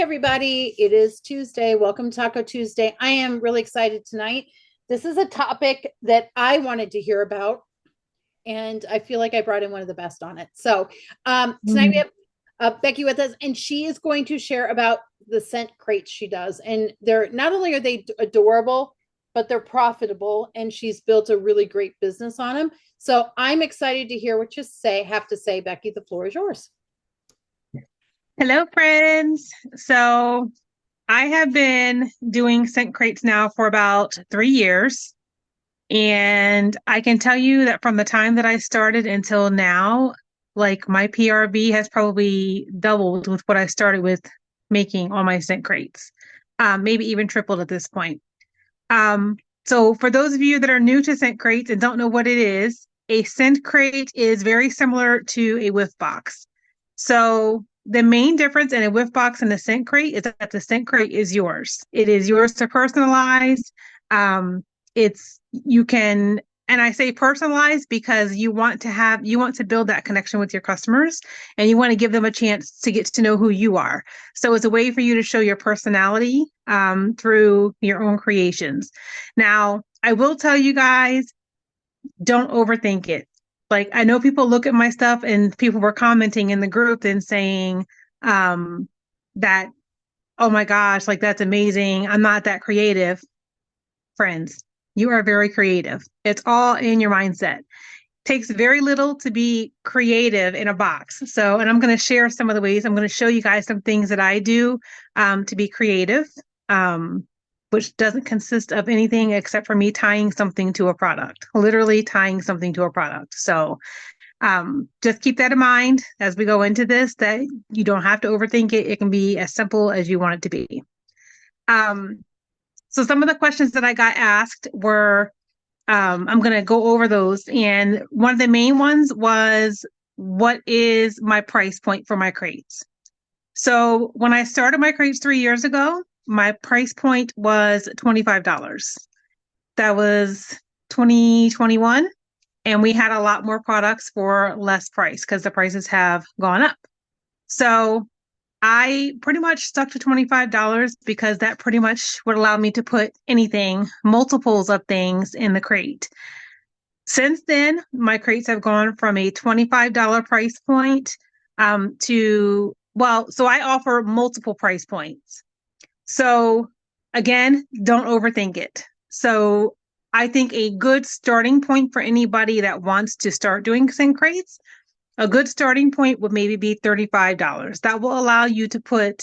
everybody. It is Tuesday. Welcome to Taco Tuesday. I am really excited tonight. This is a topic that I wanted to hear about, and I feel like I brought in one of the best on it. So tonight we Mhm. have Becky with us, and she is going to share about the scent crates she does. And they're not only are they adorable, but they're profitable, and she's built a really great business on them. So I'm excited to hear what you have to say, Becky. The floor is yours. Hello, friends. So I have been doing scent crates now for about 3 years. And I can tell you that from the time that I started until now, like my PRV has probably doubled with what I started with making on my scent crates, maybe even tripled at this point. Um, so for those of you that are new to scent crates and don't know what it is, a scent crate is very similar to a whiff box. So the main difference in a whiff box and a scent crate is that the scent crate is yours. It is yours to personalize. It's you can, and I say personalize because you want to build that connection with your customers and you want to give them a chance to get to know who you are. So it's a way for you to show your personality through your own creations. Now, I will tell you guys, don't overthink it. Like I know people look at my stuff and people were commenting in the group and saying that, oh my gosh, like that's amazing. I'm not that creative. Friends, you are very creative. It's all in your mindset. Takes very little to be creative in a box. So, and I'm going to share some of the ways. I'm going to show you guys some things that I do to be creative, which doesn't consist of anything except for me tying something to a product, literally tying something to a product. So, just keep that in mind as we go into this, that you don't have to overthink it. It can be as simple as you want it to be. Um, so some of the questions that I got asked were, I'm going to go over those. And one of the main ones was, what is my price point for my crates? So when I started my crates 3 years ago, my price point was $25. That was 2021. And we had a lot more products for less price because the prices have gone up. So I pretty much stuck to $25 because that pretty much would allow me to put anything, multiples of things in the crate. Since then, my crates have gone from a $25 price point so I offer multiple price points. So again, don't overthink it. So I think a good starting point for anybody that wants to start doing scent crates, a good starting point would maybe be $35. That will allow you to put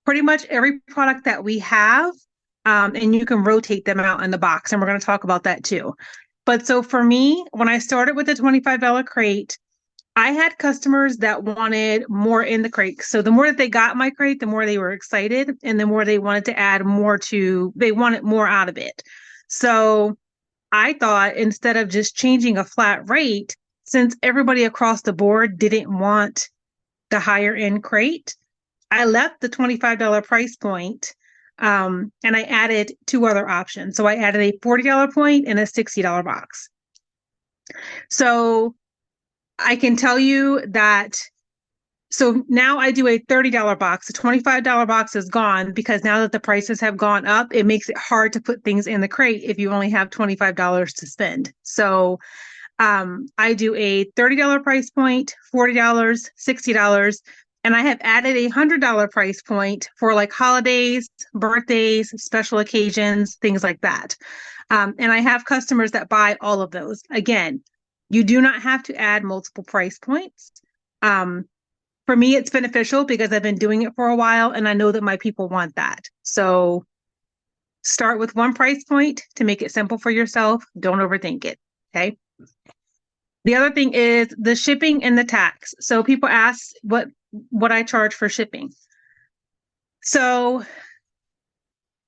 pretty much every product that we have, and you can rotate them out in the box. And we're going to talk about that too. But so for me, when I started with the $25 crate, I had customers that wanted more in the crate. So the more that they got my crate, the more they were excited and the more they wanted to add more they wanted more out of it. So I thought instead of just changing a flat rate, since everybody across the board didn't want the higher end crate, I left the $25 price point, and I added two other options. So I added a $40 point and a $60 box. So I can tell you that. So now I do a $30 box. The $25 box is gone because now that the prices have gone up, it makes it hard to put things in the crate if you only have $25 to spend. So I do a $30 price point, $40, $60, and I have added a $100 price point for like holidays, birthdays, special occasions, things like that. And I have customers that buy all of those. Again, you do not have to add multiple price points. Um, for me, it's beneficial because I've been doing it for a while and I know that my people want that. So start with one price point to make it simple for yourself. Don't overthink it. Okay. The other thing is the shipping and the tax. So people ask what I charge for shipping. So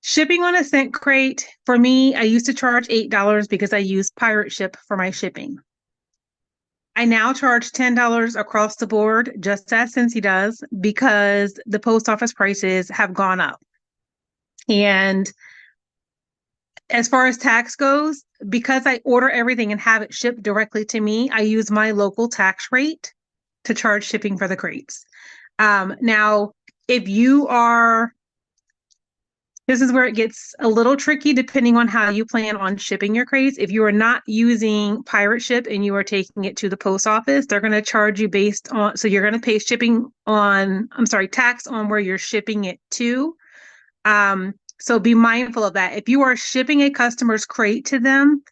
shipping on a scent crate, for me, I used to charge $8 because I use Pirate Ship for my shipping. I now charge $10 across the board, just as Scentsy does, because the post office prices have gone up. And as far as tax goes, because I order everything and have it shipped directly to me, I use my local tax rate to charge shipping for the crates. Now, If you are, this is where it gets a little tricky depending on how you plan on shipping your crates. If you are not using Pirate Ship and you are taking it to the post office, they're going to charge you based on, so you're going to pay tax on where you're shipping it to. So be mindful of that. If you are shipping a customer's crate to them,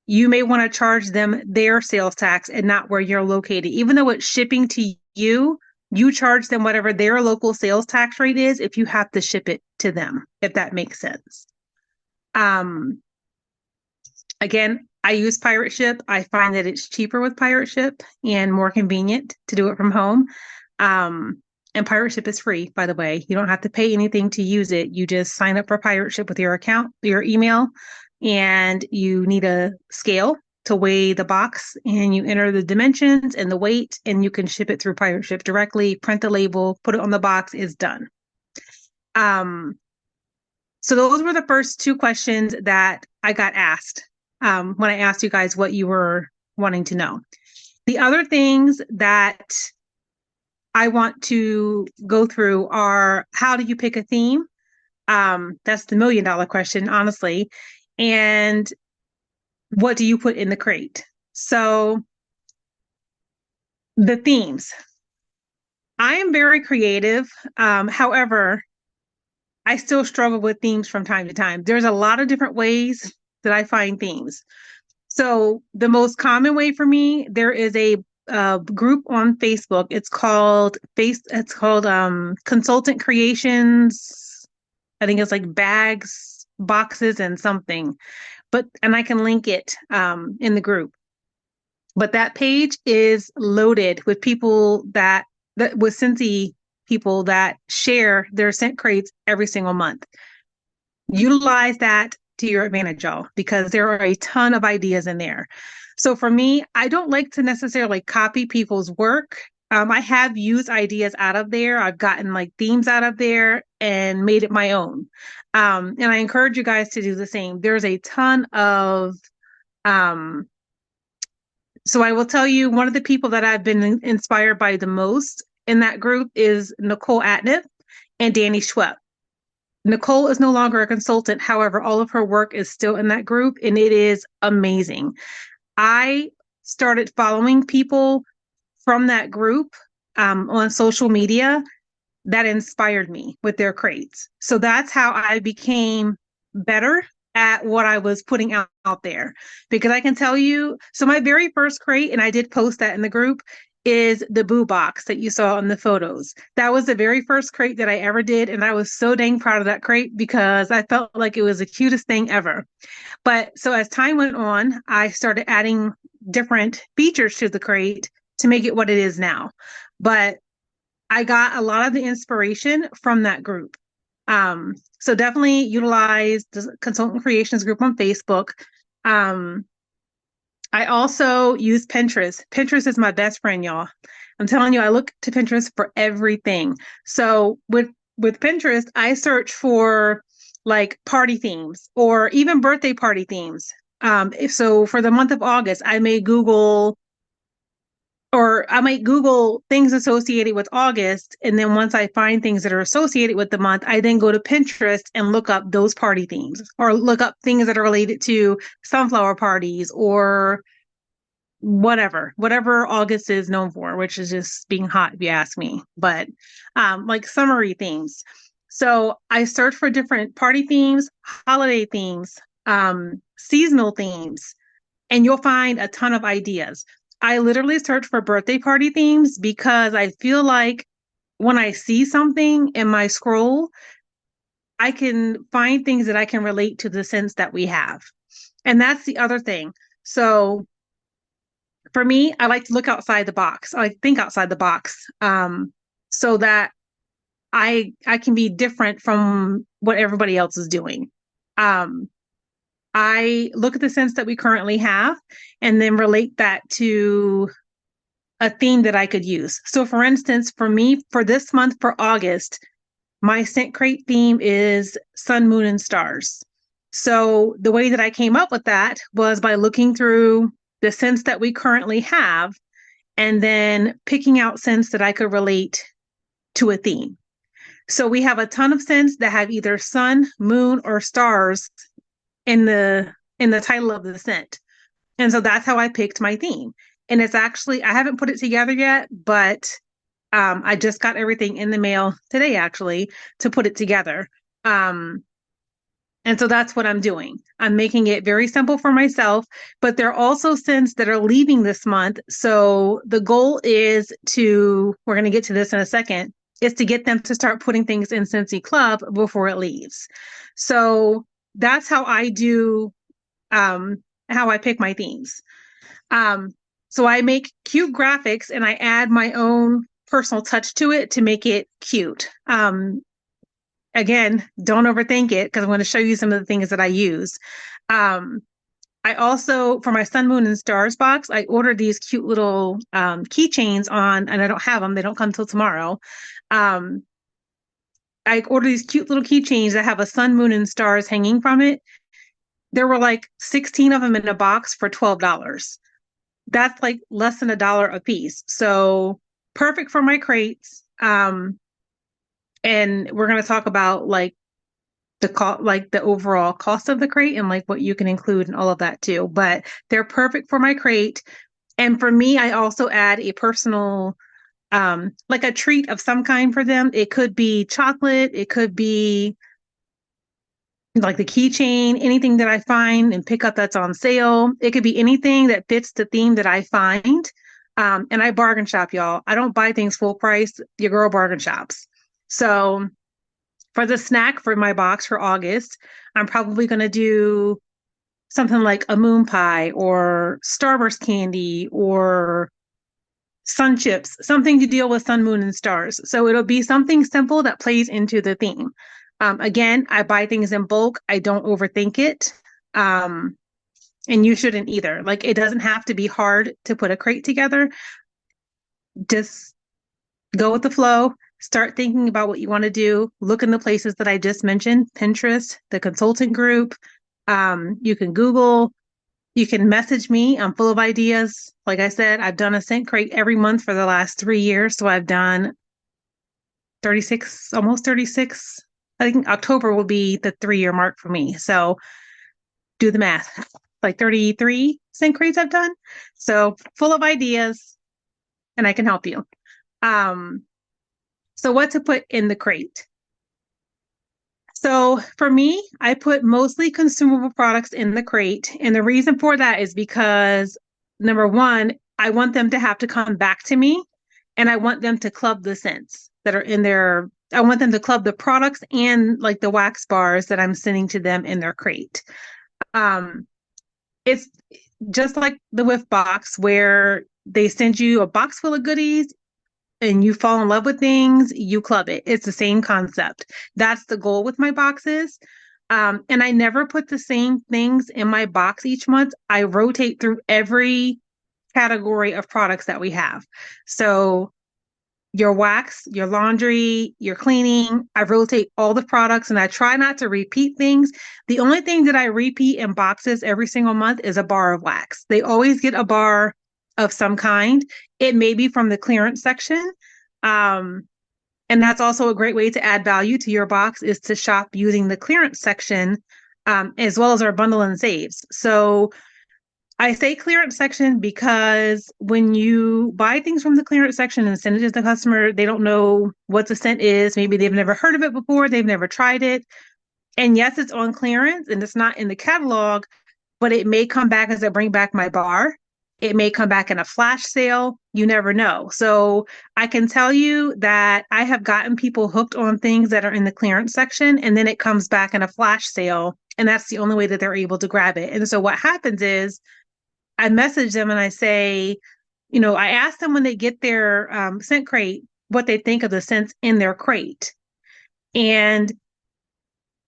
you may want to charge them their sales tax and not where you're located. Even though it's shipping to you, you charge them whatever their local sales tax rate is if you have to ship it to them, if that makes sense. Again, I use Pirate Ship. I find that it's cheaper with Pirate Ship and more convenient to do it from home. And Pirate Ship is free, by the way. You don't have to pay anything to use it. You just sign up for Pirate Ship with your account, your email, and you need a scale to weigh the box, and you enter the dimensions and the weight, and you can ship it through Pirate Ship directly, print the label, put it on the box, it's done. So those were the first two questions that I got asked when I asked you guys what you were wanting to know. The other things that I want to go through are, how do you pick a theme? That's the $1 million question, honestly. And what do you put in the crate? So the themes. I am very creative. However, I still struggle with themes from time to time. There's a lot of different ways that I find themes. So the most common way for me, there is a group on Facebook. It's called Consultant Creations. I think it's like bags, boxes, and something. And I can link it in the group. But that page is loaded with people with Scentsy people that share their scent crates every single month. Utilize that to your advantage, y'all, because there are a ton of ideas in there. So for me, I don't like to necessarily copy people's work. I have used ideas out of there. I've gotten like themes out of there and made it my own. And I encourage you guys to do the same. There's a ton of, so I will tell you, one of the people that I've been inspired by the most in that group is Nicole Atniff and Danny Schwepp. Nicole is no longer a consultant. However, all of her work is still in that group, and it is amazing. I started following people from that group on social media that inspired me with their crates. So that's how I became better at what I was putting out there. Because I can tell you, so my very first crate, and I did post that in the group, is the Boo box that you saw in the photos. That was the very first crate that I ever did. And I was so dang proud of that crate because I felt like it was the cutest thing ever. But so as time went on, I started adding different features to the crate to make it what it is now. But I got a lot of the inspiration from that group. So definitely utilize the Consultant Creations group on Facebook. I also use Pinterest. Pinterest is my best friend, y'all. I'm telling you, I look to Pinterest for everything. So with Pinterest, I search for like party themes or even birthday party themes. So for the month of August, I might Google things associated with August. And then once I find things that are associated with the month, I then go to Pinterest and look up those party themes or look up things that are related to sunflower parties or whatever August is known for, which is just being hot, if you ask me, but like summery themes. So I search for different party themes, holiday themes, seasonal themes, and you'll find a ton of ideas. I literally search for birthday party themes because I feel like when I see something in my scroll, I can find things that I can relate to the scents that we have. And that's the other thing. So for me, I like to look outside the box. I like to think outside the box so that I can be different from what everybody else is doing. I look at the scents that we currently have and then relate that to a theme that I could use. So for instance, for me, for this month, for August, my scent crate theme is sun, moon, and stars. So the way that I came up with that was by looking through the scents that we currently have and then picking out scents that I could relate to a theme. So we have a ton of scents that have either sun, moon, or stars in the title of the scent. And so that's how I picked my theme. And it's actually, I haven't put it together yet, but I just got everything in the mail today, actually, to put it together. Um, and so that's what I'm doing. I'm making it very simple for myself, but there are also scents that are leaving this month. So the goal is we're going to get to this in a second, is to get them to start putting things in Scentsy Club before it leaves. So that's how I do, how I pick my themes. Um, so I make cute graphics and I add my own personal touch to it to make it cute. Again, don't overthink it because I'm going to show you some of the things that I use. Um, I also, for my Sun, Moon, and Stars box, I ordered these cute little keychains on, and I don't have them. They don't come till tomorrow. Um, I ordered these cute little keychains that have a sun, moon, and stars hanging from it. There were like 16 of them in a box for $12. That's like less than $1 a piece. So perfect for my crates. And we're going to talk about like the overall cost of the crate and like what you can include and all of that too. But they're perfect for my crate. And for me, I also add a personal, like a treat of some kind for them. It could be chocolate. It could be like the keychain, anything that I find and pick up that's on sale. It could be anything that fits the theme that I find. And I bargain shop, y'all. I don't buy things full price. Your girl bargain shops. So for the snack for my box for August, I'm probably going to do something like a moon pie or Starburst candy or sun chips, something to deal with sun, moon, and stars. So it'll be something simple that plays into the theme. Again, I buy things in bulk. I don't overthink it. And you shouldn't either. Like, it doesn't have to be hard to put a crate together. Just go with the flow. Start thinking about what you want to do. Look in the places that I just mentioned, Pinterest, the consultant group. You can Google. You can message me. I'm full of ideas. Like I said, I've done a scent crate every month for the last 3 years. So I've done 36, almost 36. I think October will be the 3-year mark for me. So do the math. Like 33 scent crates I've done. So full of ideas and I can help you. So what to put in the crate? So for me, I put mostly consumable products in the crate. And the reason for that is because number one, I want them to have to come back to me and I want them to club the scents that are in their, I want them to club the products and like the wax bars that I'm sending to them in their crate. It's just like the Whiff box where they send you a box full of goodies and you fall in love with things, you club it. It's the same concept. That's the goal with my boxes. And I never put the same things in my box each month. I rotate through every category of products that we have. So your wax, your laundry, your cleaning, I rotate all the products and I try not to repeat things. The only thing that I repeat in boxes every single month is a bar of wax. They always get a bar of some kind. It may be from the clearance section. And that's also a great way to add value to your box is to shop using the clearance section, as well as our bundle and saves. So I say clearance section because when you buy things from the clearance section and send it to the customer, they don't know what the scent is. Maybe they've never heard of it before. They've never tried it. And yes, it's on clearance and it's not in the catalog, but it may come back as I bring back my bar. It may come back in a flash sale. You never know. So I can tell you that I have gotten people hooked on things that are in the clearance section, and then it comes back in a flash sale. And that's the only way that they're able to grab it. And so what happens is I message them and I say, I ask them when they get their scent crate, what they think of the scents in their crate. And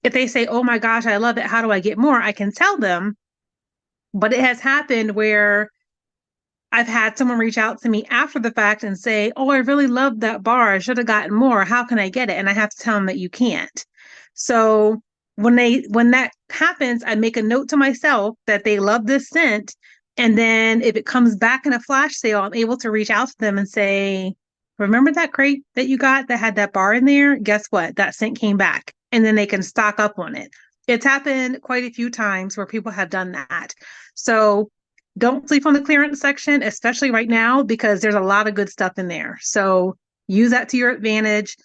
if they say, oh my gosh, I love it, how do I get more? I can tell them. But it has happened where I've had someone reach out to me after the fact and say, oh, I really love that bar. I should have gotten more. How can I get it? And I have to tell them that you can't. So when that happens, I make a note to myself that they love this scent. And then if it comes back in a flash sale, I'm able to reach out to them and say, remember that crate that you got that had that bar in there? Guess what? That scent came back, and then they can stock up on it. It's happened quite a few times where people have done that. So don't sleep on the clearance section, especially right now, because there's a lot of good stuff in there. So use that to your advantage.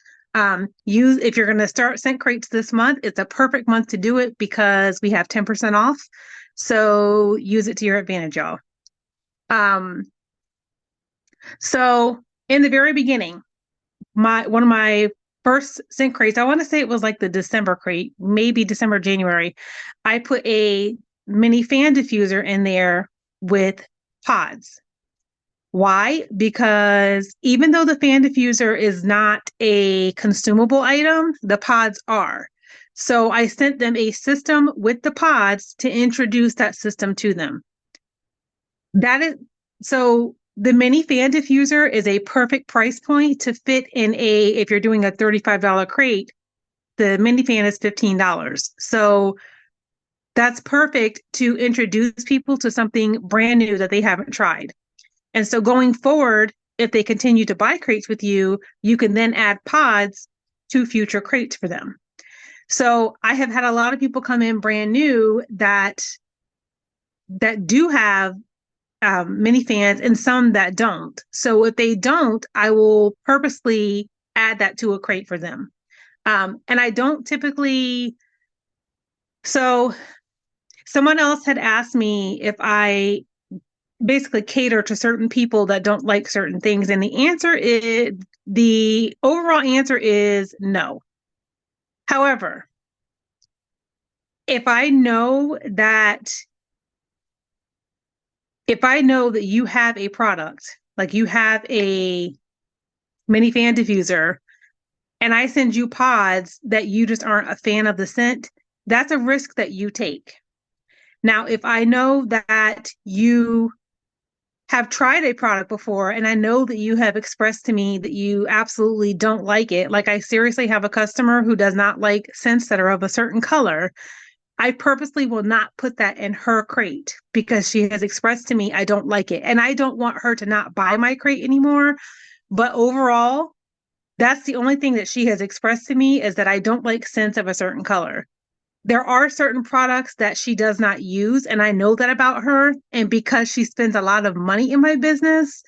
Use if you're going to start scent crates this month, it's a perfect month to do it because we have 10% off. So use it to your advantage, y'all. So in the very beginning, one of my first scent crates, I want to say it was like the December crate, maybe December, January. I put a mini fan diffuser in there with pods. Why? Because even though the fan diffuser is not a consumable item, the pods are. So I sent them a system with the pods to introduce that system to them. That is so the mini fan diffuser is a perfect price point to fit in if you're doing a $35 crate, the mini fan is $15. So that's perfect to introduce people to something brand new that they haven't tried. And so going forward, if they continue to buy crates with you, you can then add pods to future crates for them. So I have had a lot of people come in brand new that do have mini fans and some that don't. So if they don't, I will purposely add that to a crate for them. And I don't typically. So someone else had asked me if I basically cater to certain people that don't like certain things. And the overall answer is no. However, if I know that you have a product, like you have a mini fan diffuser, and I send you pods that you just aren't a fan of the scent, that's a risk that you take. Now, if I know that you have tried a product before and I know that you have expressed to me that you absolutely don't like it, like I seriously have a customer who does not like scents that are of a certain color, I purposely will not put that in her crate because she has expressed to me I don't like it. And I don't want her to not buy my crate anymore. But overall, that's the only thing that she has expressed to me is that I don't like scents of a certain color. There are certain products that she does not use, and I know that about her. And because she spends a lot of money in my business,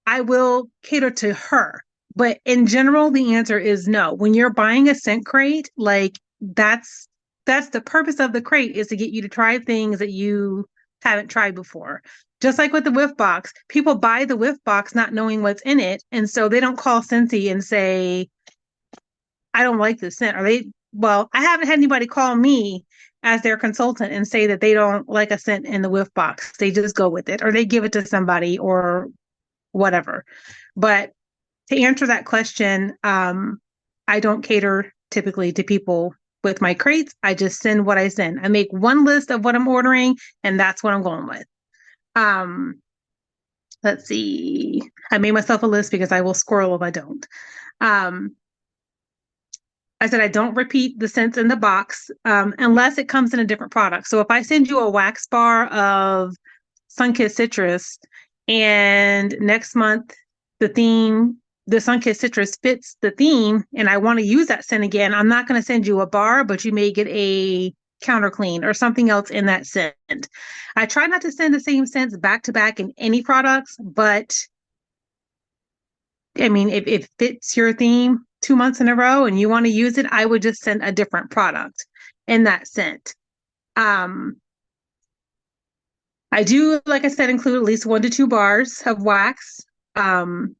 I will cater to her. But in general, the answer is no. When you're buying a scent crate, like that's the purpose of the crate is to get you to try things that you haven't tried before. Just like with the whiff box, people buy the whiff box not knowing what's in it. And so they don't call Scentsy and say, I don't like this scent. I haven't had anybody call me as their consultant and say that they don't like a scent in the whiff box. They just go with it or they give it to somebody or whatever. But to answer that question, I don't cater typically to people with my crates. I just send what I send. I make one list of what I'm ordering and that's what I'm going with. Let's see. I made myself a list because I will squirrel if I don't. I said I don't repeat the scents in the box unless it comes in a different product. So if I send you a wax bar of Sunkissed Citrus and next month the Sunkissed Citrus fits the theme and I want to use that scent again, I'm not going to send you a bar, but you may get a counter clean or something else in that scent. I try not to send the same scents back to back in any products, but I mean, if it fits your theme 2 months in a row and you want to use it, I would just send a different product in that scent. I do, like I said, include at least 1 to 2 bars of wax in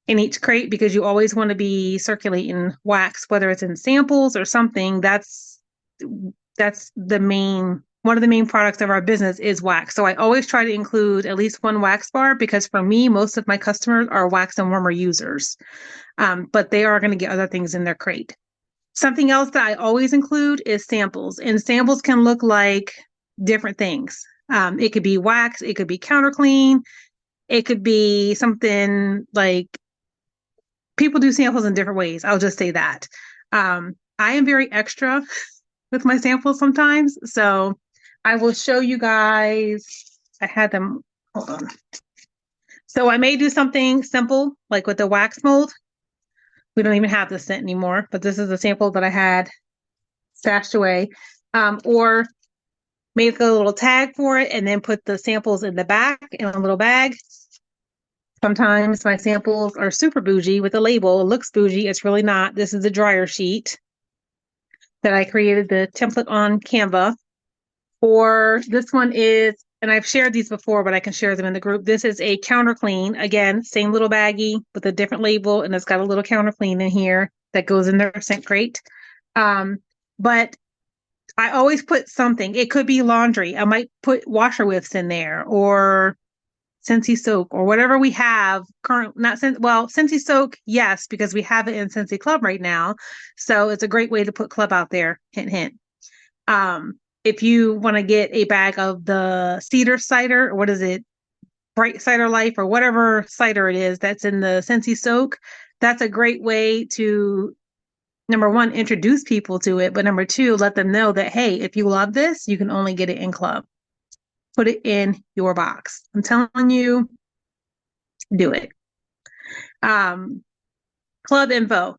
each crate because you always want to be circulating wax, whether it's in samples or something. That's one of the main products of our business is wax. So I always try to include at least 1 wax bar because for me, most of my customers are wax and warmer users, but they are going to get other things in their crate. Something else that I always include is samples, and samples can look like different things. It could be wax, it could be counter clean, it could be something like people do samples in different ways. I'll just say that. I am very extra with my samples sometimes. So I will show you guys. I had them, hold on. So I may do something simple, like with the wax mold. We don't even have the scent anymore, but this is a sample that I had stashed away. Or make a little tag for it and then put the samples in the back in a little bag. Sometimes my samples are super bougie with a label. It looks bougie. It's really not. This is a dryer sheet that I created the template on Canva. Or this one is, and I've shared these before, but I can share them in the group. This is a counter clean. Again, same little baggie with a different label, and it's got a little counter clean in here that goes in their scent crate. But I always put something. It could be laundry. I might put washer whiffs in there or Scentsy Soak or whatever we have current, not well, Scentsy Soak, yes, because we have it in Scentsy Club right now. So it's a great way to put Club out there. Hint, hint. If you want to get a bag of the cedar cider, or what is it? Bright Cider Life or whatever cider it is that's in the Scentsy Soak, that's a great way to, number one, introduce people to it, but number two, let them know that, hey, if you love this, you can only get it in Club. Put it in your box. I'm telling you, do it. Club info.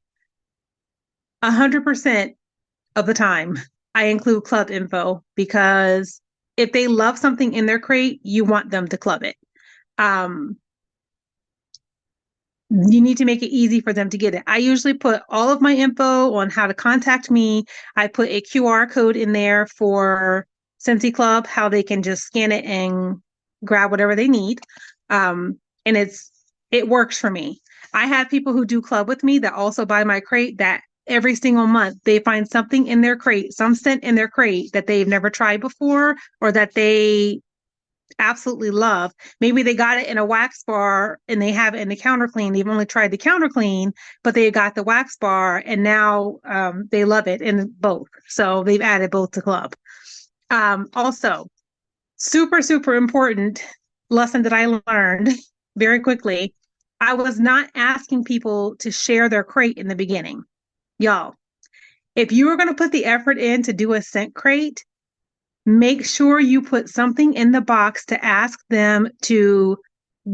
100% of the time, I include club info because if they love something in their crate, you want them to club it. You need to make it easy for them to get it. I usually put all of my info on how to contact me. I put a QR code in there for Scentsy Club, how they can just scan it and grab whatever they need. And it works for me. I have people who do club with me that also buy my crate that every single month they find something in their crate, some scent in their crate that they've never tried before or that they absolutely love. Maybe they got it in a wax bar and they have it in the counter clean. They've only tried the counter clean, but they got the wax bar and now they love it in both. So they've added both to club. Also, super, super important lesson that I learned very quickly. I was not asking people to share their crate in the beginning. Y'all, if you were going to put the effort in to do a scent crate, make sure you put something in the box to ask them to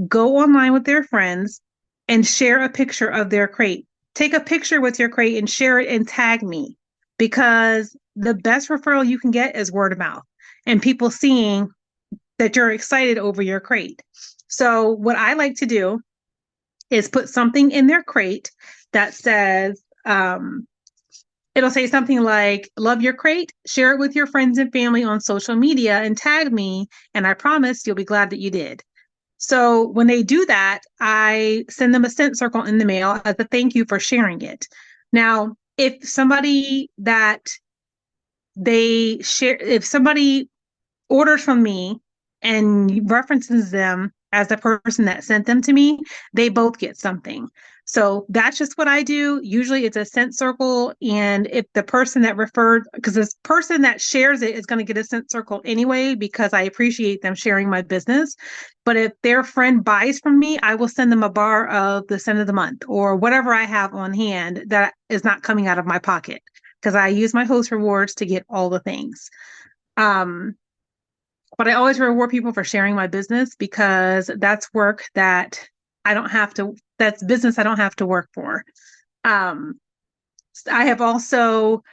go online with their friends and share a picture of their crate. Take a picture with your crate and share it and tag me because the best referral you can get is word of mouth and people seeing that you're excited over your crate. So what I like to do is put something in their crate that says, it'll say something like, love your crate, share it with your friends and family on social media and tag me. And I promise you'll be glad that you did. So when they do that, I send them a scent circle in the mail as a thank you for sharing it. Now, if somebody orders from me and references them as the person that sent them to me, they both get something. So that's just what I do. Usually it's a scent circle. And if the person that referred, because this person that shares it is going to get a scent circle anyway, because I appreciate them sharing my business. But if their friend buys from me, I will send them a bar of the scent of the month or whatever I have on hand that is not coming out of my pocket because I use my host rewards to get all the things. But I always reward people for sharing my business because that's work that that's business I don't have to work for. I have also,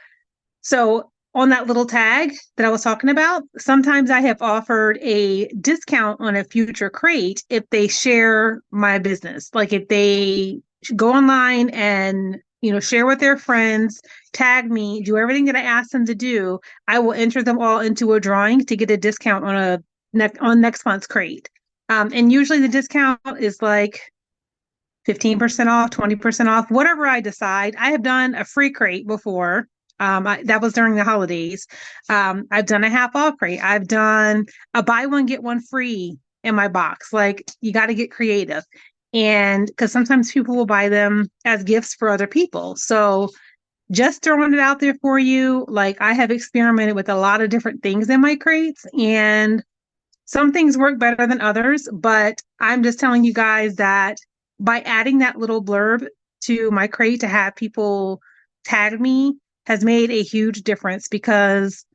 so on that little tag that I was talking about, sometimes I have offered a discount on a future crate if they share my business. Like if they go online and share with their friends, tag me, do everything that I ask them to do, I will enter them all into a drawing to get a discount on next month's crate. And usually the discount is like 15% off, 20% off, whatever I decide. I have done a free crate before. That was during the holidays. I've done a half off crate. I've done a buy one, get one free in my box. Like you got to get creative. And because sometimes people will buy them as gifts for other people. So just throwing it out there for you, like I have experimented with a lot of different things in my crates and some things work better than others, but I'm just telling you guys that by adding that little blurb to my crate to have people tag me has made a huge difference because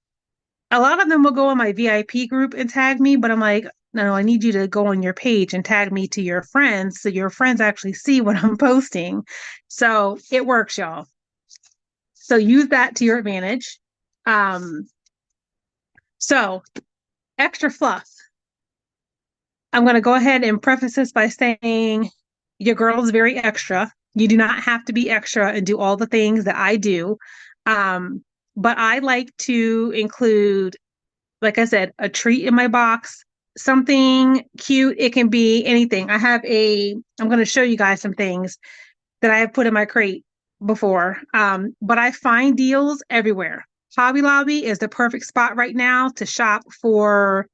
a lot of them will go on my VIP group and tag me, but I'm like, no, I need you to go on your page and tag me to your friends so your friends actually see what I'm posting. So it works, y'all. So use that to your advantage. Um, so extra fluff. I'm going to go ahead and preface this by saying your girl is very extra. You do not have to be extra and do all the things that I do. Um, but I like to include, like I said, a treat in my box, something cute. It can be anything. I'm going to show you guys some things that I have put in my crate before. But I find deals everywhere. Hobby Lobby is the perfect spot right now to shop for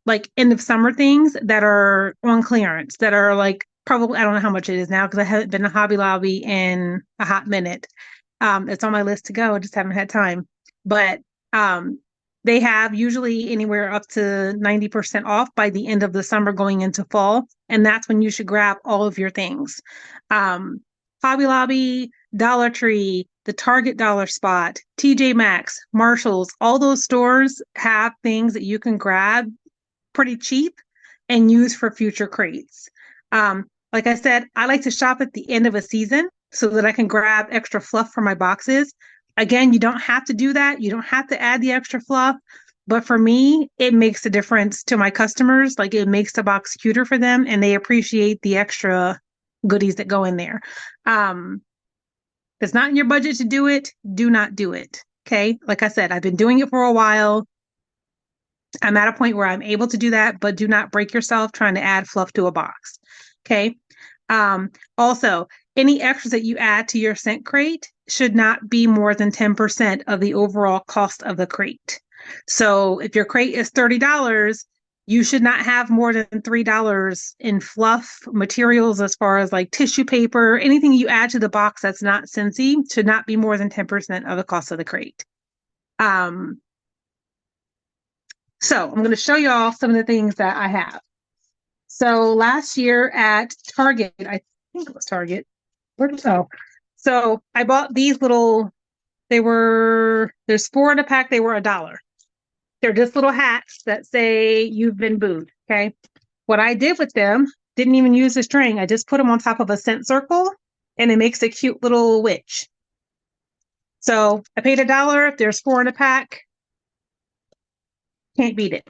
like end of summer things that are on clearance, that are like probably, I don't know how much it is now because I haven't been to Hobby Lobby in a hot minute. It's on my list to go. I just haven't had time. But um, they have usually anywhere up to 90% off by the end of the summer going into fall. And that's when you should grab all of your things. Um, Hobby Lobby, Dollar Tree, the Target dollar spot, TJ Maxx, Marshalls, all those stores have things that you can grab pretty cheap and use for future crates. Like I said, I like to shop at the end of a season so that I can grab extra fluff for my boxes. Again, you don't have to do that. You don't have to add the extra fluff. But for me, it makes a difference to my customers. Like it makes the box cuter for them and they appreciate the extra goodies that go in there. If it's not in your budget to do it, do not do it. Okay. Like I said, I've been doing it for a while. I'm at a point where I'm able to do that, but do not break yourself trying to add fluff to a box. Okay. Also, any extras that you add to your scent crate should not be more than 10% of the overall cost of the crate. So if your crate is $30, you should not have more than $3 in fluff materials as far as like tissue paper, anything you add to the box that's not Scentsy should not be more than 10% of the cost of the crate. So I'm going to show y'all some of the things that I have. So last year at Target, I think it was Target. Where did oh? So I bought these little, there's 4 in a pack, they were $1. They're just little hats that say you've been booed. Okay. What I did with them, didn't even use a string. I just put them on top of a scent circle and it makes a cute little witch. So I paid $1. There's 4 in a pack. Can't beat it.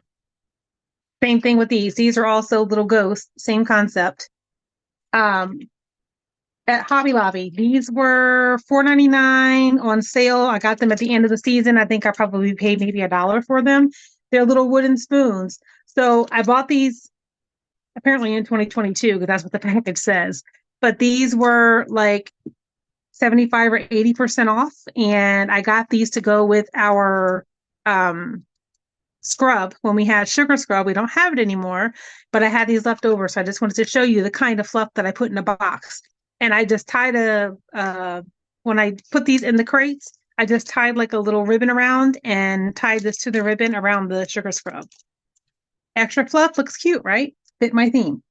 Same thing with these. These are also little ghosts, same concept. At Hobby Lobby, these were $4.99 on sale. I got them at the end of the season. I think I probably paid maybe $1 for them. They're little wooden spoons. So I bought these apparently in 2022 because that's what the package says. But these were like 75 or 80% off. And I got these to go with our scrub when we had sugar scrub. We don't have it anymore, but I had these left over. So I just wanted to show you the kind of fluff that I put in a box. And I just tied when I put these in the crates, I just tied like a little ribbon around and tied this to the ribbon around the sugar scrub. Extra fluff looks cute, right? Fit my theme.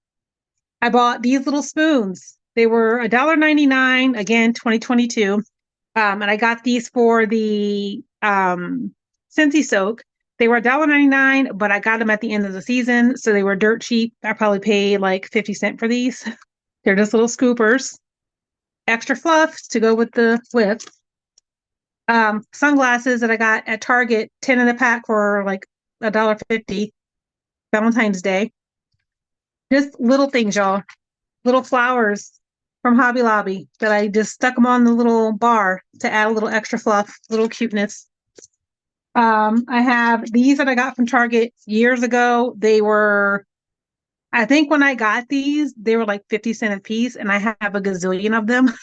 I bought these little spoons. They were $1.99, again, 2022. And I got these for the Scentsy Soak. They were $1.99, but I got them at the end of the season, so they were dirt cheap. I probably paid like 50 cents for these. They're just little scoopers. Extra fluff to go with the whip. Sunglasses that I got at Target, 10 in a pack for like $1.50. Valentine's Day. Just little things, y'all. Little flowers from Hobby Lobby that I just stuck them on the little bar to add a little extra fluff, little cuteness. I have these that I got from Target years ago. They were, I think when I got these, they were like 50 cents a piece, and I have a gazillion of them.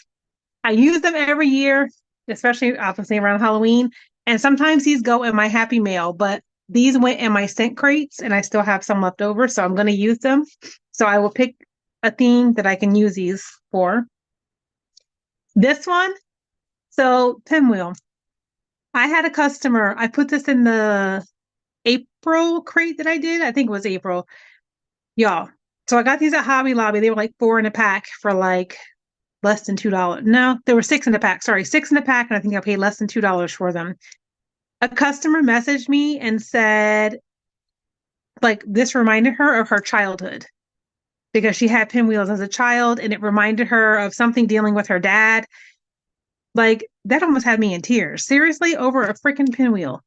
I use them every year, especially obviously around Halloween. And sometimes these go in my Happy Mail, but these went in my scent crates and I still have some left over. So I'm going to use them. So I will pick a theme that I can use these for. This one, so pinwheel. I had a customer, I put this in the April crate that I did. I think it was April. Y'all. So I got these at Hobby Lobby. They were like 4 in a pack for like less than $2. No, there were 6 in a pack. Sorry, 6 in a pack. And I think I paid less than $2 for them. A customer messaged me and said, like this reminded her of her childhood because she had pinwheels as a child and it reminded her of something dealing with her dad. Like that almost had me in tears. Seriously, over a freaking pinwheel.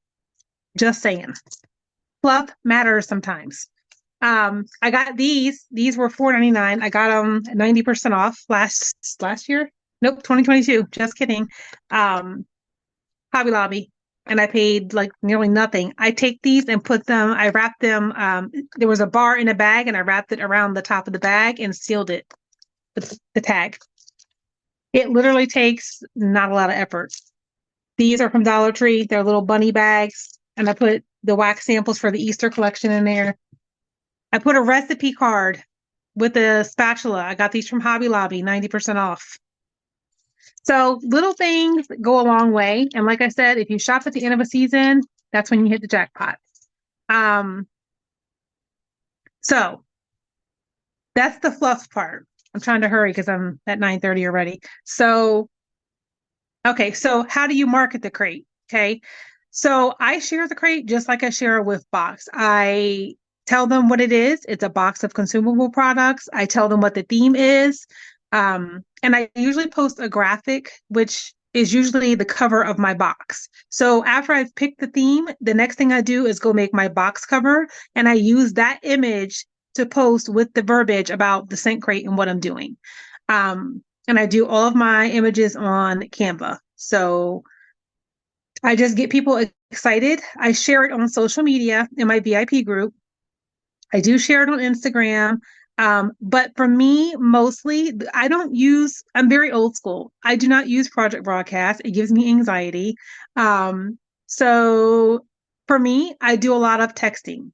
Just saying. Fluff matters sometimes. I got these. These were $4.99. I got them 90% off last year. Nope, 2022. Just kidding. Hobby Lobby. And I paid like nearly nothing. I take these and put them, I wrapped them. There was a bar in a bag and I wrapped it around the top of the bag and sealed it with the tag. It literally takes not a lot of effort. These are from Dollar Tree. They're little bunny bags. And I put the wax samples for the Easter collection in there. I put a recipe card with a spatula. I got these from Hobby Lobby, 90% off. So little things go a long way. And like I said, if you shop at the end of a season, that's when you hit the jackpot. So that's the fluff part. I'm trying to hurry because I'm at 9:30 already. So, okay. So how do you market the crate? Okay. So I share the crate just like I share a with box. I tell them what it is. It's a box of consumable products. I tell them what the theme is. And I usually post a graphic, which is usually the cover of my box. So after I've picked the theme, the next thing I do is go make my box cover. And I use that image to post with the verbiage about the scent crate and what I'm doing. And I do all of my images on Canva. So I just get people excited. I share it on social media in my VIP group. I do share it on Instagram. But for me, mostly, I'm very old school. I do not use Project Broadcast. It gives me anxiety. So for me, I do a lot of texting.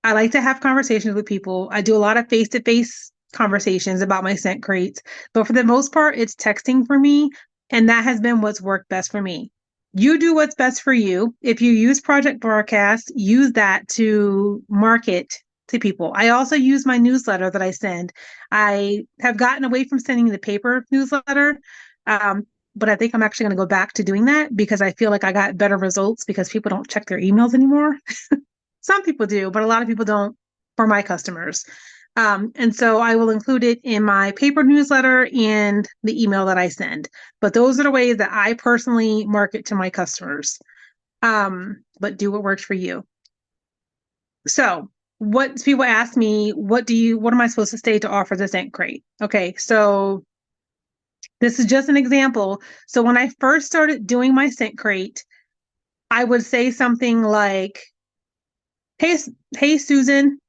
I like to have conversations with people. I do a lot of face-to-face conversations about my scent crates. But for the most part, it's texting for me. And that has been what's worked best for me. You do what's best for you. If you use Project Broadcast, use that to market to people. I also use my newsletter that I send. I have gotten away from sending the paper newsletter, but I think I'm actually going to go back to doing that because I feel like I got better results because people don't check their emails anymore. Some people do, but a lot of people don't for my customers. And so I will include it in my paper newsletter and the email that I send. But those are the ways that I personally market to my customers. But do what works for you. So what people ask me, what am I supposed to say to offer the scent crate? Okay, so this is just an example. So when I first started doing my scent crate, I would say something like, hey, Susan,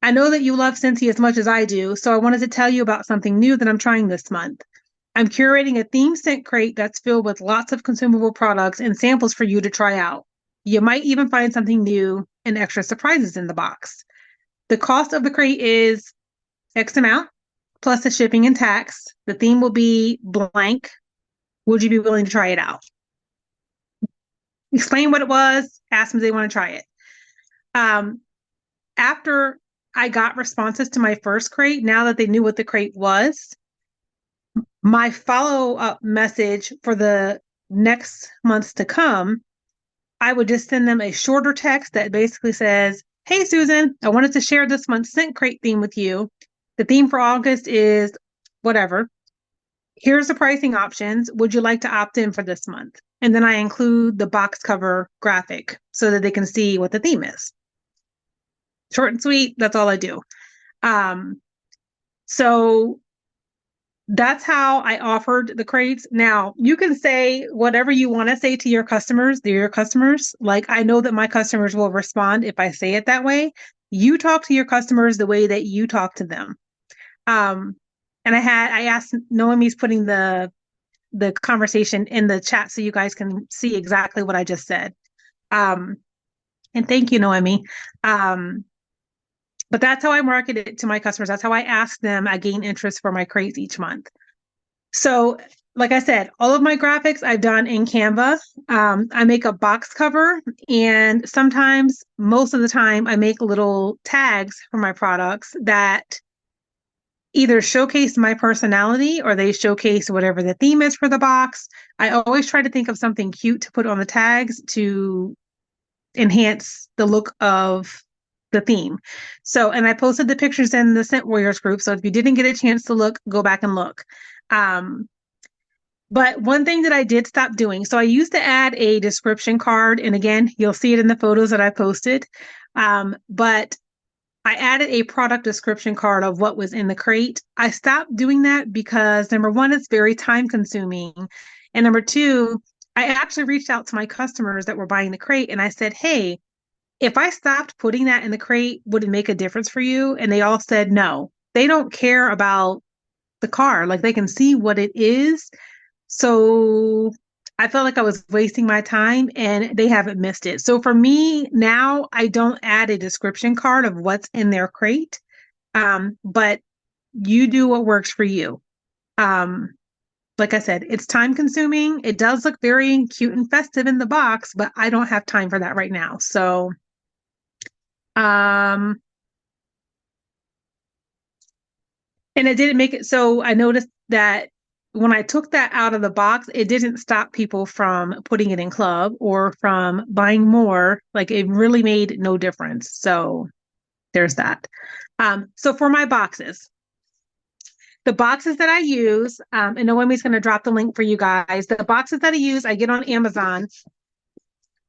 I know that you love Scentsy as much as I do, so I wanted to tell you about something new that I'm trying this month. I'm curating a theme scent crate that's filled with lots of consumable products and samples for you to try out. You might even find something new and extra surprises in the box. The cost of the crate is X amount, plus the shipping and tax. The theme will be blank. Would you be willing to try it out? Explain what it was, ask them if they want to try it. After I got responses to my first crate, now that they knew what the crate was, my follow-up message for the next months to come, I would just send them a shorter text that basically says, hey, Susan, I wanted to share this month's scent crate theme with you. The theme for August is whatever. Here's the pricing options. Would you like to opt in for this month? And then I include the box cover graphic so that they can see what the theme is. Short and sweet. That's all I do. So that's how I offered the crates. Now you can say whatever you want to say to your customers. They're your customers. Like I know that my customers will respond if I say it that way. You talk to your customers the way that you talk to them. And I asked Noemi's putting the conversation in the chat so you guys can see exactly what I just said. And thank you, Noemi. But that's how I market it to my customers. That's how I ask them. I gain interest for my crates each month. So, like I said, all of my graphics I've done in Canva. I make a box cover, and sometimes, most of the time, I make little tags for my products that either showcase my personality or they showcase whatever the theme is for the box. I always try to think of something cute to put on the tags to enhance the look of the theme. So, and I posted the pictures in the Scent Warriors group. So if you didn't get a chance to look, go back and look. But one thing that I did stop doing, so I used to add a description card, and again, you'll see it in the photos that I posted. But I added a product description card of what was in the crate. I stopped doing that because number one, it's very time consuming. And number two, I actually reached out to my customers that were buying the crate and I said, hey, if I stopped putting that in the crate, would it make a difference for you? And they all said no. They don't care about the car. Like they can see what it is. So I felt like I was wasting my time and they haven't missed it. So for me now, I don't add a description card of what's in their crate. But you do what works for you. Um, like I said, it's time consuming. It does look very cute and festive in the box, but I don't have time for that right now. So, and it didn't make it. So I noticed that when I took that out of the box, it didn't stop people from putting it in club or from buying more. Like it really made no difference. So there's that. So for my boxes, the boxes that I use, and Noemi's going to drop the link for you guys. The boxes that I use, I get on Amazon.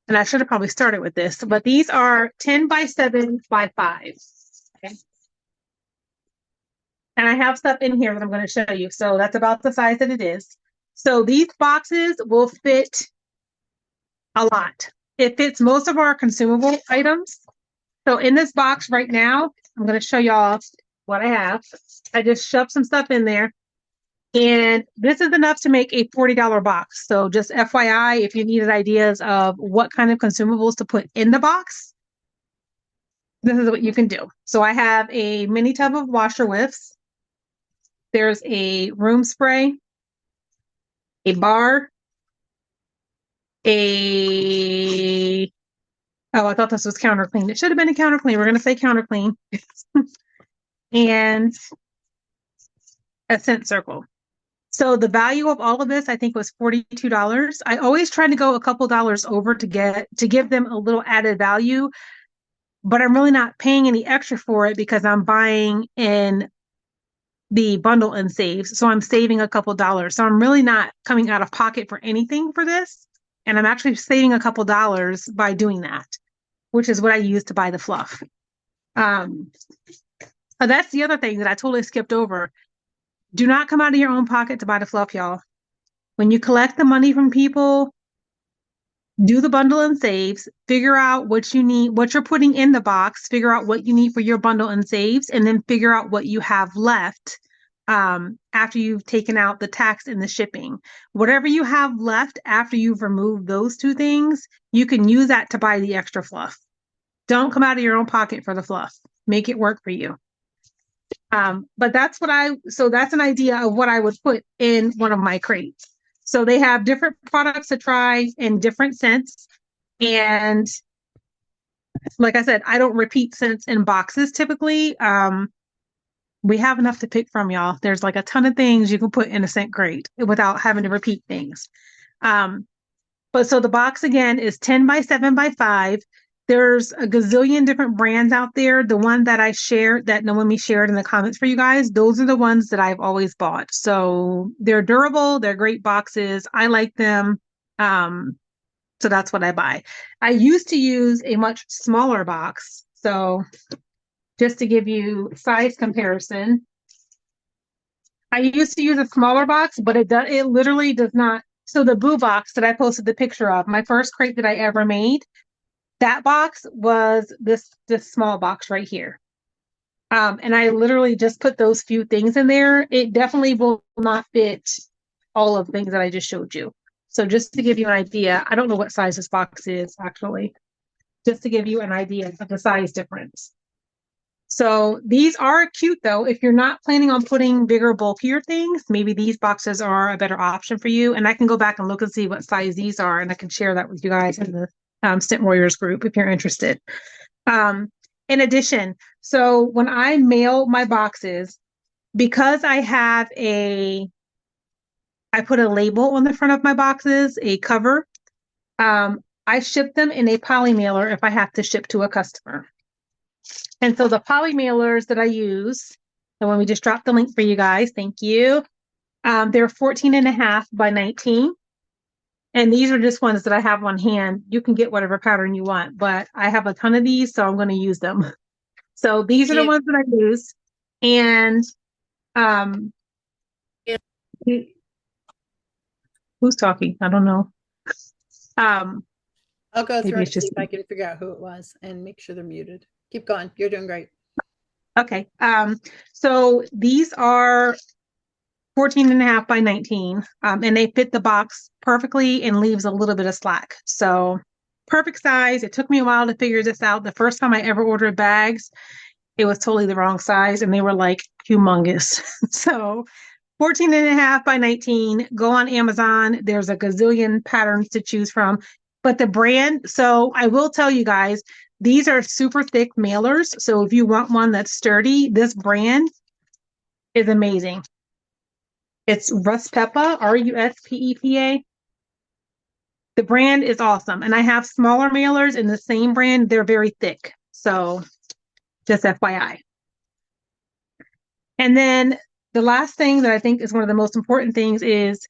And I should have probably started with this, but these are 10 by 7 by 5. Okay. And I have stuff in here that I'm going to show you. So that's about the size that it is. So these boxes will fit a lot. It fits most of our consumable items. So in this box right now, I'm going to show y'all what I have. I just shoved some stuff in there. And this is enough to make a $40 box. So just FYI, if you needed ideas of what kind of consumables to put in the box, this is what you can do. So I have a mini tub of washer whiffs. There's a room spray, a bar, I thought this was counter clean. It should have been a counter clean. We're going to say counter clean. And a scent circle. So the value of all of this, I think, was $42. I always try to go a couple dollars over to give them a little added value, but I'm really not paying any extra for it because I'm buying in the bundle and saves. So I'm saving a couple dollars. So I'm really not coming out of pocket for anything for this. And I'm actually saving a couple dollars by doing that, which is what I use to buy the fluff. That's the other thing that I totally skipped over. Do not come out of your own pocket to buy the fluff, y'all. When you collect the money from people, do the bundle and saves, figure out what you need, what you're putting in the box, figure out what you need for your bundle and saves, and then figure out what you have left after you've taken out the tax and the shipping. Whatever you have left after you've removed those two things, you can use that to buy the extra fluff. Don't come out of your own pocket for the fluff. Make it work for you. But that's that's an idea of what I would put in one of my crates. So they have different products to try in different scents. And like I said, I don't repeat scents in boxes typically. We have enough to pick from, y'all. There's like a ton of things you can put in a scent crate without having to repeat things. But so the box again is 10 by 7 by 5. There's a gazillion different brands out there. The one that I shared, that Naomi shared in the comments for you guys, those are the ones that I've always bought. So they're durable. They're great boxes. I like them. So that's what I buy. I used to use a much smaller box. So just to give you size comparison, I used to use a smaller box, but it literally does not. So the Boo box that I posted the picture of, my first crate that I ever made, that box was this small box right here. And I literally just put those few things in there. It definitely will not fit all of the things that I just showed you. So just to give you an idea, I don't know what size this box is actually, just to give you an idea of the size difference. So these are cute though. If you're not planning on putting bigger, bulkier things, maybe these boxes are a better option for you. And I can go back and look and see what size these are, and I can share that with you guys in the Scent Warriors group if you're interested. In addition, so when I mail my boxes, because I put a label on the front of my boxes, a cover, I ship them in a poly mailer if I have to ship to a customer. And so the poly mailers that I use, and when we just dropped the link for you guys, thank you. They're 14.5 by 19. And these are just ones that I have on hand. You can get whatever pattern you want, but I have a ton of these, so I'm going to use them. So these are the ones that I use. And who's talking? I don't know. I'll go through maybe and it's just see if I can figure out who it was and make sure they're muted. Keep going. You're doing great. okay. So these are 14.5 by 19, and they fit the box perfectly and leaves a little bit of slack. So perfect size. It took me a while to figure this out. The first time I ever ordered bags, it was totally the wrong size, and they were like humongous. So 14.5 by 19, go on Amazon. There's a gazillion patterns to choose from. But the brand, so I will tell you guys, these are super thick mailers. So if you want one that's sturdy, this brand is amazing. It's Ruspepa, Ruspepa. The brand is awesome. And I have smaller mailers in the same brand. They're very thick. So just FYI. And then the last thing that I think is one of the most important things is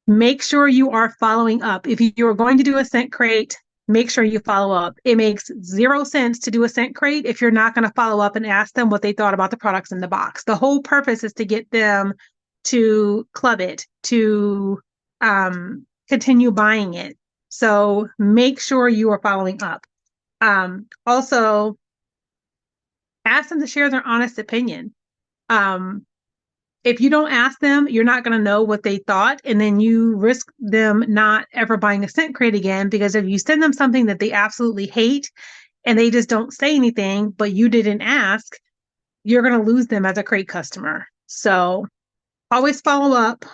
make sure you are following up. If you're going to do a scent crate, make sure you follow up. It makes 0 sense to do a scent crate if you're not going to follow up and ask them what they thought about the products in the box. The whole purpose is to get them to club it, to continue buying it. So make sure you are following up. Also, ask them to share their honest opinion. If you don't ask them, you're not going to know what they thought. And then you risk them not ever buying a scent crate again, because if you send them something that they absolutely hate and they just don't say anything, but you didn't ask, you're going to lose them as a crate customer. So always follow up,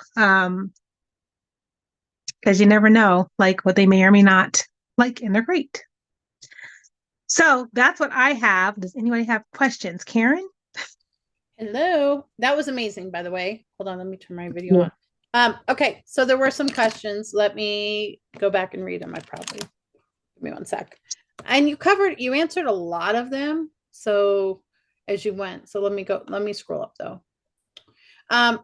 because you never know like what they may or may not like in their crate. So that's what I have. Does anybody have questions? Karen? Hello. That was amazing, by the way. Hold on, let me turn my video on. Okay, so there were some questions. Let me go back and read them. I probably give me 1 sec. And you answered a lot of them. So as you went. So let me scroll up though.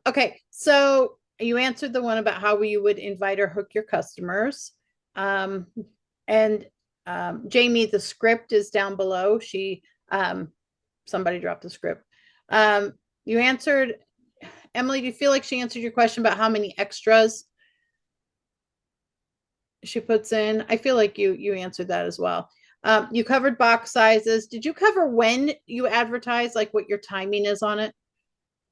Okay, so you answered the one about how you would invite or hook your customers. And Jamie, the script is down below. Somebody dropped the script. You answered, Emily, do you feel like she answered your question about how many extras she puts in? I feel like you answered that as well. You covered box sizes. Did you cover when you advertise, like what your timing is on it?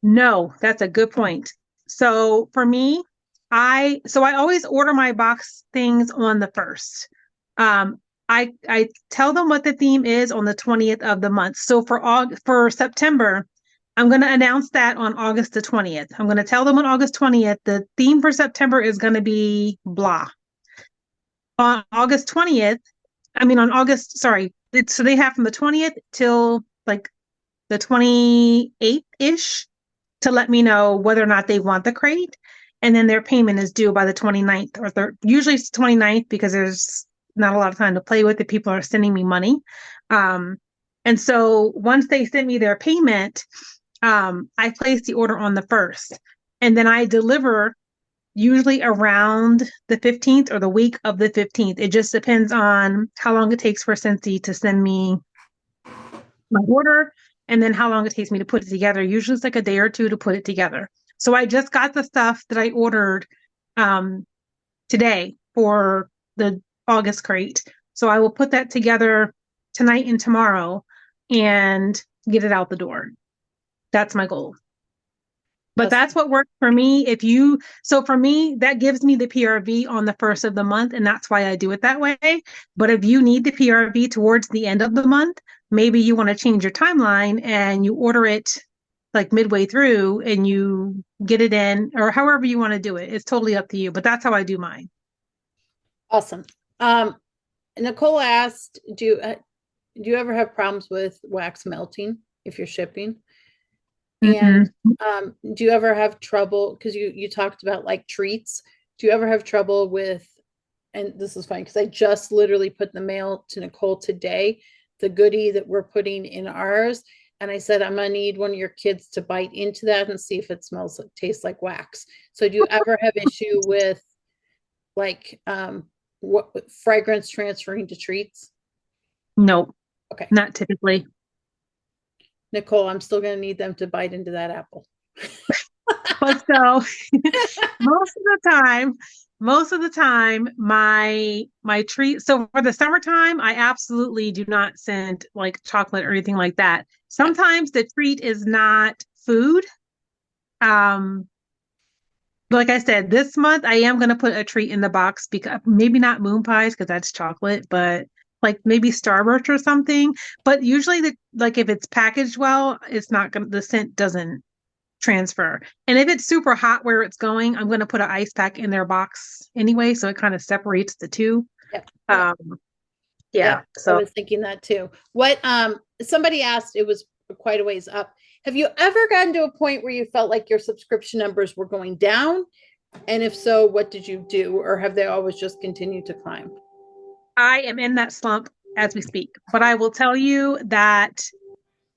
No, that's a good point. So for me, I always order my box things on the 1st. I tell them what the theme is on the 20th of the month. So for September, I'm going to announce that on August the 20th. I'm going to tell them on August 20th, the theme for September is going to be blah. On August 20th, so they have from the 20th till like the 28th-ish to let me know whether or not they want the crate. And then their payment is due by the 29th or usually it's 29th, because there's not a lot of time to play with it. People are sending me money. And so once they send me their payment, I place the order on the 1st, and then I deliver usually around the 15th or the week of the 15th. It just depends on how long it takes for Scentsy to send me my order, and then how long it takes me to put it together. Usually it's like a day or two to put it together. So I just got the stuff that I ordered today for the August crate. So I will put that together tonight and tomorrow and get it out the door. That's my goal. But that's what works for me. So for me, that gives me the PRV on the 1st of the month, and that's why I do it that way. But if you need the PRV towards the end of the month, maybe you want to change your timeline and you order it like midway through and you get it in, or however you want to do it. It's totally up to you, but that's how I do mine. Awesome. Nicole asked, do you ever have problems with wax melting if you're shipping? And do you ever have trouble, because you talked about like treats, do you ever have trouble with, and this is funny because I just literally put in the mail to Nicole today, the goodie that we're putting in ours. And I said, I'm gonna need one of your kids to bite into that and see if it smells, tastes like wax. So do you ever have issue with like what fragrance transferring to treats? Nope, Okay. not typically. Nicole, I'm still gonna need them to bite into that apple. But so most of the time, my treat. So for the summertime, I absolutely do not send like chocolate or anything like that. Sometimes the treat is not food. Um, like I said, this month I am gonna put a treat in the box because maybe not moon pies because that's chocolate, but like maybe Starburst or something. But usually the like if it's packaged well, it's not gonna the scent doesn't transfer. And if it's super hot where it's going, I'm going to put an ice pack in their box anyway, so it kind of separates the two. Yep. Yep. Um, Yep. yeah. I So was thinking that too. What somebody asked, it was quite a ways up. Have you ever gotten to a point where you felt like your subscription numbers were going down? And if so, what did you do? Or have they always just continued to climb? I am in that slump as we speak, but I will tell you that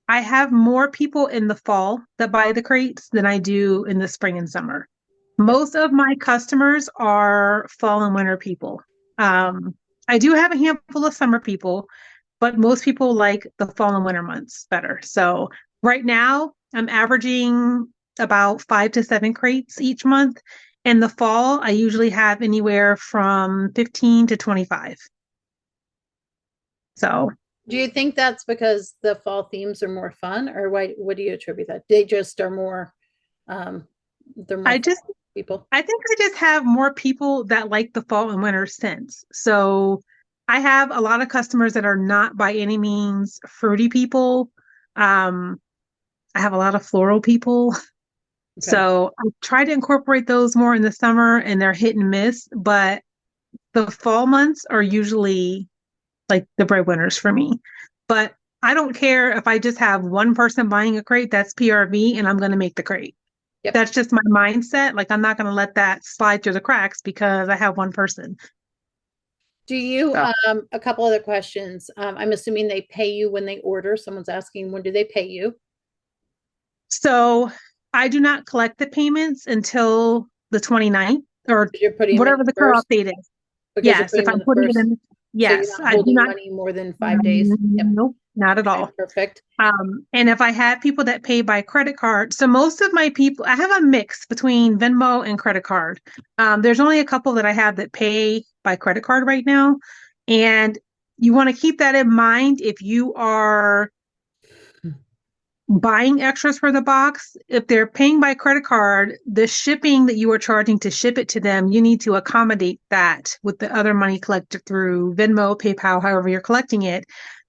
I have more people in the fall that buy the crates than I do in the spring and summer. Yep. Most of my customers are fall and winter people. I do have a handful of summer people, but most people like the fall and winter months better. So right now, I'm averaging about 5 to 7 crates each month. In the fall, I usually have anywhere from 15 to 25. So Do you think that's because the fall themes are more fun, or why? What do you attribute that? They just are more, um, they're more I fun just people. I think I just have more people that like the fall and winter scents. So I have a lot of customers that are not by any means fruity people. Um, I have a lot of floral people. Okay. So I try to incorporate those more in the summer and they're hit and miss, but the fall months are usually like the breadwinners for me. But I don't care if I just have one person buying a crate, that's PRV and I'm going to make the crate. Yep. That's just my mindset. Like I'm not going to let that slide through the cracks because I have one person. Do you, So, a couple other questions. I'm assuming they pay you when they order. Someone's asking, when do they pay you? so I do not collect the payments until the 29th or Because you're putting them in whatever the first, cutoff date is. because you're Yes, putting if them I'm in the putting it first. in, So you're yes, not I do holding not. money more than 5 days. Yep. Nope, not at Okay, all. perfect. And if I have people that pay by credit card, so most of my people, I have a mix between Venmo and credit card. There's only a couple that I have that pay by credit card right now. And you want to keep that in mind if you are buying extras for the box. If they're paying by credit card, the shipping that you are charging to ship it to them, you need to accommodate that with the other money collected through Venmo, PayPal, however you're collecting it,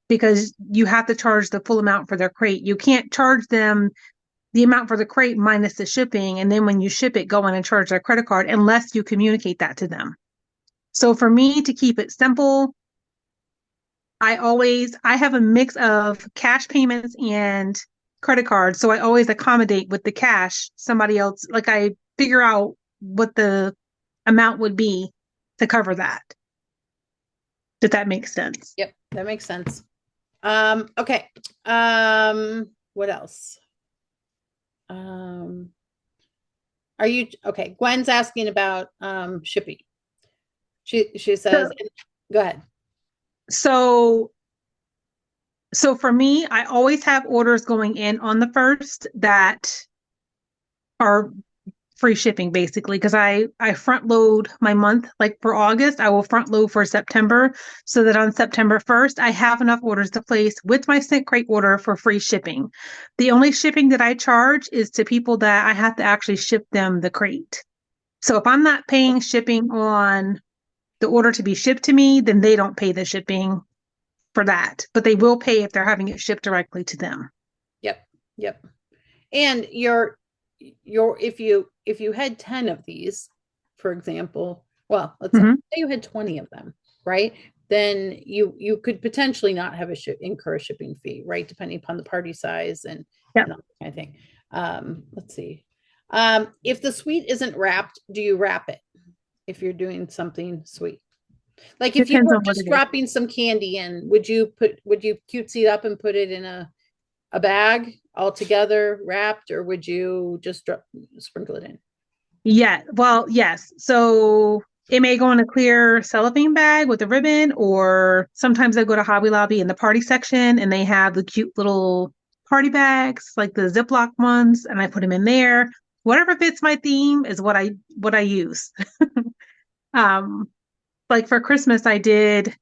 because you have to charge the full amount for their crate. You can't charge them the amount for the crate minus the shipping. And then when you ship it, go in and charge their credit card unless you communicate that to them. So for me to keep it simple, I have a mix of cash payments and credit cards. So I always accommodate with the cash somebody else. Like I figure out what the amount would be to cover that. Did that make sense? Yep, that makes sense. Okay. What else? Um, are you okay? Gwen's asking about shipping. She says, So, go ahead. so so for me, I always have orders going in on the first that are free shipping basically because I front load my month. Like for August I will front load for September so that on September 1st I have enough orders to place with my scent crate order for free shipping. The only shipping that I charge is to people that I have to actually ship them the crate. So if I'm not paying shipping on the order to be shipped to me, then they don't pay the shipping for that, but they will pay if they're having it shipped directly to them. Yep, yep. And your if you had 10 of these, for example, well, let's say Mm-hmm. you had 20 of them, right? Then you could potentially not have a incur a shipping fee, right? Depending upon the party size Yeah. and all that kind of thing. Let's see. If the sweet isn't wrapped, do you wrap it if you're doing something sweet? Like if you Depends were on what just it is. dropping some candy in, would you cutesy it up and put it in a bag all together wrapped, or would you just sprinkle it in? Yeah, well, yes. So it may go in a clear cellophane bag with a ribbon, or sometimes I go to Hobby Lobby in the party section and they have the cute little party bags, like the Ziploc ones, and I put them in there. Whatever fits my theme is what I use. Um, like for Christmas, I did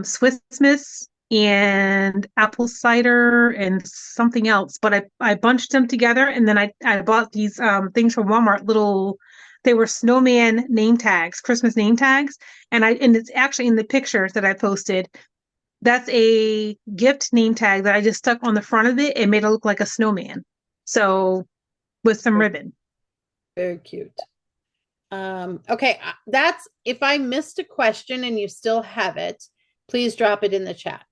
Swiss Miss and apple cider and something else, but I bunched them together and then I bought these things from Walmart, little they were snowman name tags, Christmas name tags, and it's actually in the pictures that I posted. That's a gift name tag that I just stuck on the front of it and made it look like a snowman. So with some ribbon. Very cute. Okay, that's if I missed a question and you still have it, please drop it in the chat.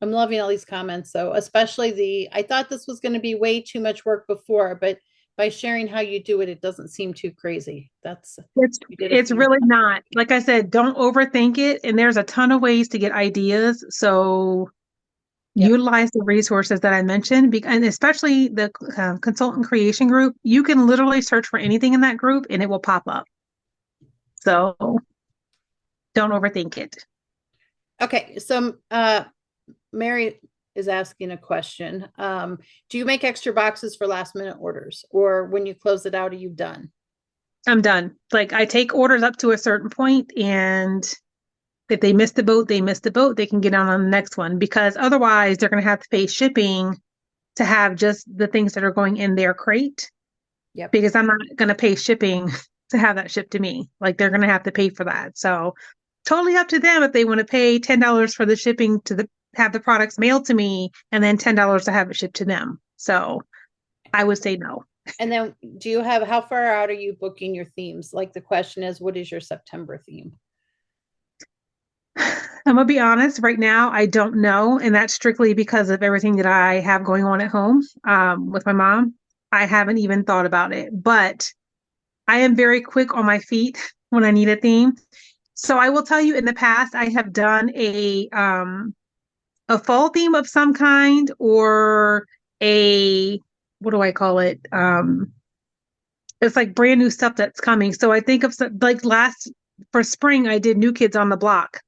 I'm loving all these comments, so especially I thought this was going to be way too much work before, but by sharing how you do it, it doesn't seem too crazy. It's really not. Like I said, don't overthink it. And there's a ton of ways to get ideas. So Yep. utilize the resources that I mentioned, and especially the consultant creation group. You can literally search for anything in that group and it will pop up. So don't overthink it. Okay, so Mary is asking a question. Do you make extra boxes for last minute orders, or when you close it out, are you done? I'm done. Like I take orders up to a certain point, and if they miss the boat, they miss the boat. They can get on the next one, because otherwise they're going to have to pay shipping to have just the things that are going in their crate. Yep. Because I'm not going to pay shipping to have that shipped to me. Like they're going to have to pay for that. So totally up to them if they want to pay $10 for the shipping to have the products mailed to me, and then $10 to have it shipped to them. So I would say no. And then do you have, how far out are you booking your themes? Like the question is, what is your September theme? I'm gonna be honest, right now I don't know, and that's strictly because of everything that I have going on at home with my mom. I haven't even thought about it, but I am very quick on my feet when I need a theme. So I will tell you, in the past, I have done a fall theme of some kind, or a, what do I call it? It's like brand new stuff that's coming. So I think of like last for spring, I did New Kids on the Block.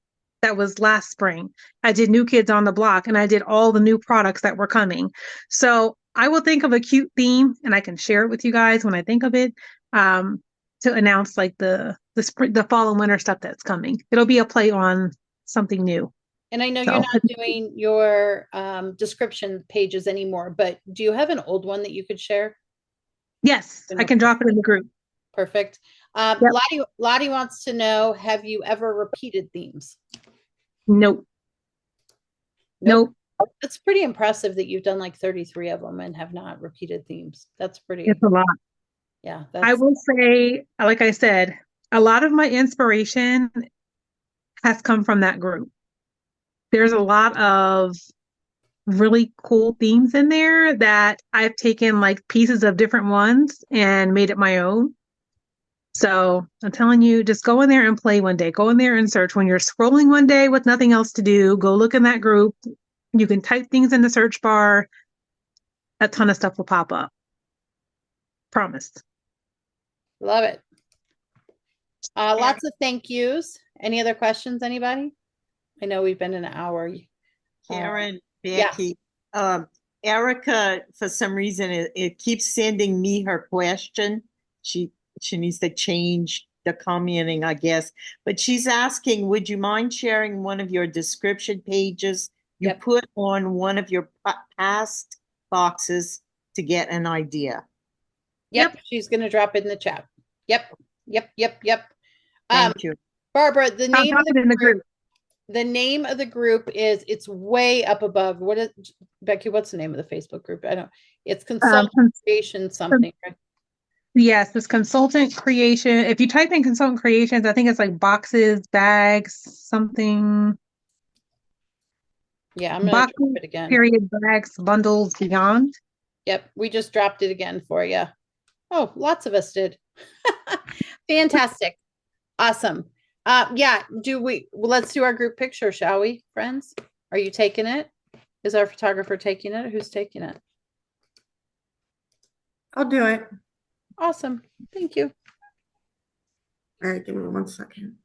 That was last spring. I did New Kids on the Block, and I did all the new products that were coming. So I will think of a cute theme and I can share it with you guys when I think of it, to announce like the spring, the fall and winter stuff that's coming. It'll be a play on something new. And I know So you're not doing your description pages anymore, but do you have an old one that you could share? yes, I can drop it in the group. Perfect. Yep. Lottie wants to know, have you ever repeated themes? Nope. Nope. It's pretty impressive that you've done like 33 of them and have not repeated themes. That's pretty. It's a lot. Yeah. I will say, like I said, a lot of my inspiration has come from that group. There's a lot of really cool themes in there that I've taken like pieces of different ones and made it my own. So I'm telling you, just go in there and play one day. Go in there and search. When you're scrolling one day with nothing else to do, go look in that group. You can type things in the search bar. A ton of stuff will pop up. Promise. Love it. Lots of thank yous. Any other questions, anybody? I know we've been in an hour. Karen, Becky, Erica, for some reason, it keeps sending me her question. She needs to change the commenting, I guess. But she's asking, would you mind sharing one of your description pages you put on one of your past boxes to get an idea? Yep. She's going to drop it in the chat. Yep. Thank you. Barbara, the name of the group. The name of the group is, it's way up above. What is, Becky, what's the name of the Facebook group? I don't, it's consultant creation something, right? Yes, it's consultant creation. If you type in consultant creations, I think it's like boxes, bags, something. Yeah, I'm going to drop it again. Period, bags, bundles, beyond. Yep, we just dropped it again for you. Oh, lots of us did. Fantastic. Awesome. Yeah, let's do our group picture, shall we, friends? Are you taking it? Is our photographer taking it? Or who's taking it? I'll do it. Awesome. Thank you. All right, give me 1 second.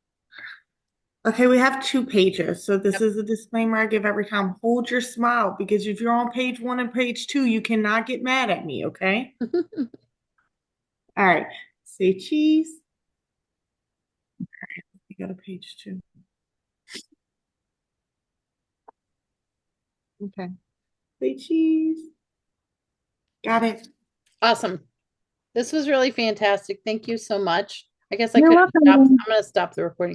Okay, we have 2 pages. So this is a disclaimer I give every time. Hold your smile, because if you're on page 1 and page 2, you cannot get mad at me, okay? All right, say cheese. All right, we got a page 2. Okay, say cheese. Got it. Awesome. This was really fantastic. Thank you so much. I guess You're I'm welcome. going to stop the recording.